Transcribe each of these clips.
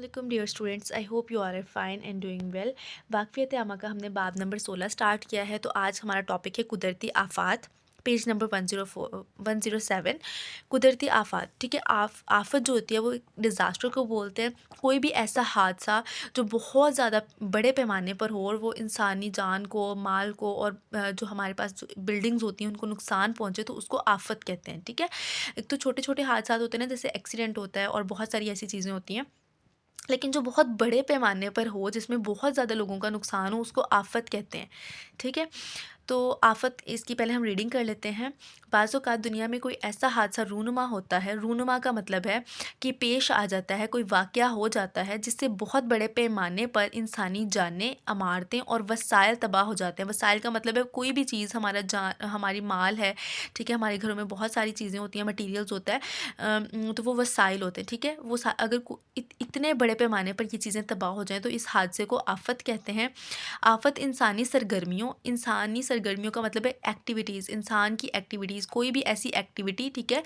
वालेकुम dear students, I hope you are fine and doing well. वाक़फ़ियत अमा का हमने बाब नंबर 16 स्टार्ट किया है। तो आज हमारा टॉपिक है कुदरती आफ़ात। Page number 107। कुदरती आफ़ात, ठीक है। आफ़त जो होती है वो एक डिज़ास्टर को बोलते हैं। कोई भी ऐसा हादसा जो बहुत ज़्यादा बड़े पैमाने पर हो और वो इंसानी जान को, माल को और जो हमारे पास जो बिल्डिंग्स होती हैं उनको नुकसान पहुँचे, तो उसको आफ़त कहते हैं, ठीक है। एक तो छोटे-छोटे हादसा होते हैं ना, जैसे एक्सीडेंट होता है और बहुत सारी ऐसी चीज़ें होती हैं। लेकिन जो बहुत बड़े पैमाने पर हो, जिसमें बहुत ज़्यादा लोगों का नुकसान हो, उसको आफ़त कहते हैं, ठीक है। तो आफ़त, इसकी पहले हम रीडिंग कर लेते हैं। बाज़ औक़ात दुनिया में कोई ऐसा हादसा रूनुमा होता है, रूनुमा का मतलब है कि पेश आ जाता है, कोई वाक़या हो जाता है जिससे बहुत बड़े पैमाने पर इंसानी जानें, इमारतें और वसाइल तबाह हो जाते हैं। वसाइल का मतलब है कोई भी चीज़, हमारी माल है, ठीक है। हमारे घरों में बहुत सारी चीज़ें होती हैं, मटीरियल्स होता है, तो वो वसाइल होते हैं, ठीक है। वो अगर इतने बड़े पैमाने पर ये चीज़ें तबाह हो जाएँ तो इस हादसे को आफ़त कहते हैं। आफ़त इंसानी सरगर्मियों का मतलब है एक्टिविटीज़, इंसान की एक्टिविटीज़, कोई भी ऐसी एक्टिविटी, ठीक है,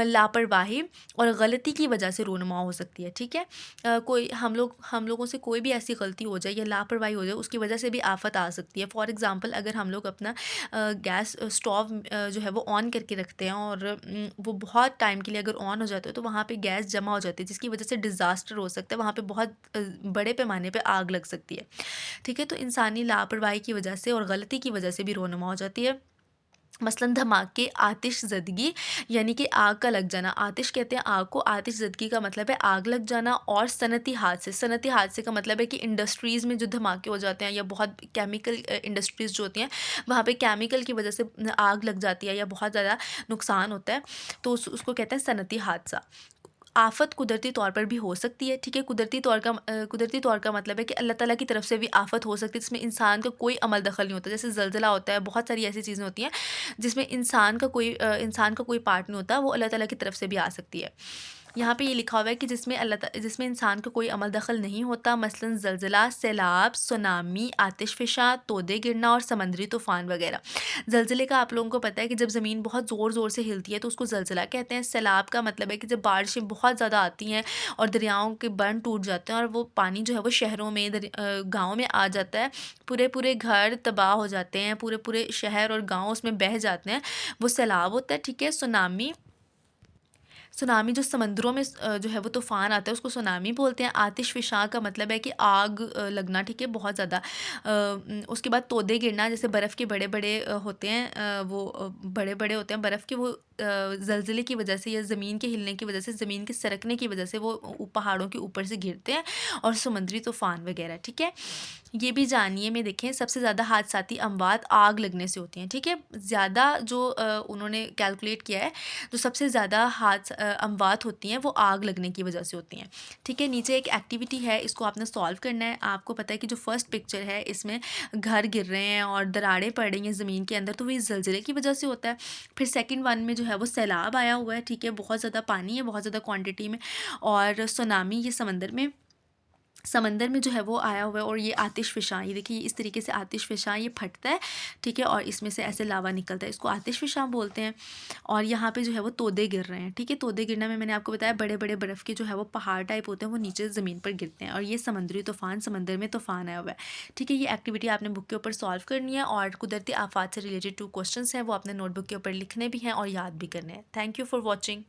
लापरवाही और गलती की वजह से रूनुमा हो सकती है, ठीक है। कोई हम लोगों से कोई भी ऐसी गलती हो जाए या लापरवाही हो जाए, उसकी वजह से भी आफ़त आ सकती है। फॉर एग्ज़ाम्पल, अगर हम लोग अपना गैस स्टोव जो है वो ऑन करके रखते हैं और वो बहुत टाइम के लिए अगर ऑन हो जाता है तो वहाँ पे गैस जमा हो जाती है, जिसकी वजह से डिज़ास्टर हो सकता है, वहाँ पे बहुत बड़े पैमाने पे आग लग सकती है, ठीक है। तो इंसानी लापरवाही की वजह से और गलती की वजह से भी रोनुमा हो जाती है। मसलन धमाके, आतिशज़दगी, यानी कि आग का लग जाना। आतिश कहते हैं आग को, आतिशज़दगी का मतलब है आग लग जाना। और सनअती हादसे का मतलब है कि इंडस्ट्रीज़ में जो धमाके हो जाते हैं या बहुत केमिकल इंडस्ट्रीज़ जो होती हैं, वहाँ पे केमिकल की वजह से आग लग जाती है या बहुत ज़्यादा नुकसान होता है, तो उसको कहते हैं सनअती हादसा। आफ़त कुदरती तौर पर भी हो सकती है, ठीक है। कुदरती तौर का मतलब है कि अल्लाह ताला की तरफ से भी आफ़त हो सकती है, जिसमें इंसान का कोई अमल दखल नहीं होता। जैसे ज़लज़ला होता है, बहुत सारी ऐसी चीज़ें होती हैं जिसमें इंसान का कोई पार्ट नहीं होता, वो अल्लाह ताला की तरफ से भी आ सकती है। यहाँ पे ये लिखा हुआ है कि जिसमें इंसान का कोई अमल दखल नहीं होता, मसलन ज़लज़ला, सैलाब, सुनामी, आतिशफ़िशा, तोदे गिरना और समंदरी तूफ़ान वगैरह। ज़लज़ले का आप लोगों को पता है कि जब ज़मीन बहुत ज़ोर-ज़ोर से हिलती है तो उसको ज़लज़ला कहते हैं। सैलाब का मतलब है कि जब बारिशें बहुत ज़्यादा आती हैं और दरियाओं के बंध टूट जाते हैं और वो पानी जो है वो शहरों में, गाँव में आ जाता है, पूरे-पूरे घर तबाह हो जाते हैं, पूरे-पूरे शहर और गाँव उसमें बह जाते हैं, वो सैलाब होता है, ठीक है। सुनामी जो समंदरों में जो है वो तूफ़ान आता है, उसको सुनामी बोलते हैं। आतिशफ़िशा का मतलब है कि आग लगना, ठीक है, बहुत ज़्यादा। उसके बाद तोदे गिरना, जैसे बर्फ़ के बड़े-बड़े होते हैं, वो बड़े-बड़े होते हैं बर्फ़ के, वो ज़लज़ले की वजह से या ज़मीन के हिलने की वजह से, ज़मीन के सरकने की वजह से वो पहाड़ों के ऊपर से गिरते हैं, और समुद्री तूफ़ान वगैरह, ठीक है। ये भी जानिए में देखें, सबसे ज़्यादा हादसाती अमवात आग लगने से होती हैं, ठीक है। ज़्यादा जो उन्होंने कैलकुलेट किया है, जो सबसे ज़्यादा अमवात होती हैं वो आग लगने की वजह से होती हैं, ठीक है। नीचे एक एक्टिविटी है, इसको आपने सॉल्व करना है। आपको पता है कि जो फर्स्ट पिक्चर है इसमें घर गिर रहे हैं और दरारें पड़ रही हैं ज़मीन के अंदर, तो वो इस ज़लज़ले की वजह से होता है। फिर सेकंड वन में जो है वो सैलाब आया हुआ है, ठीक है, बहुत ज़्यादा पानी है, बहुत ज़्यादा क्वांटिटी में। और सुनामी, ये समंदर में जो है वो आया हुआ है। और ये आतिशफ़िशा, ये देखिए इस तरीके से आतिशफ़िशा ये फटता है, ठीक है, और इसमें से ऐसे लावा निकलता है, इसको आतिशफ़िशा बोलते हैं। और यहाँ पे जो है वो तोदे गिर रहे हैं, ठीक है। तोदे गिरना में मैंने आपको बताया बड़े-बड़े बर्फ़ के जो है वो पहाड़ टाइप होते हैं, वो नीचे ज़मीन पर गिरते हैं। और ये समुद्री तूफ़ान, समंदर में तूफ़ान आया हुआ है, ठीक है। ये एक्टिविटी आपने बुक के ऊपर सॉल्व करनी है, और कुदरती आफ़ात से रिलेटेड 2 क्वेश्चंस हैं, वो आपने नोटबुक के ऊपर लिखने भी हैं और याद भी करने हैं। Thank you for watching.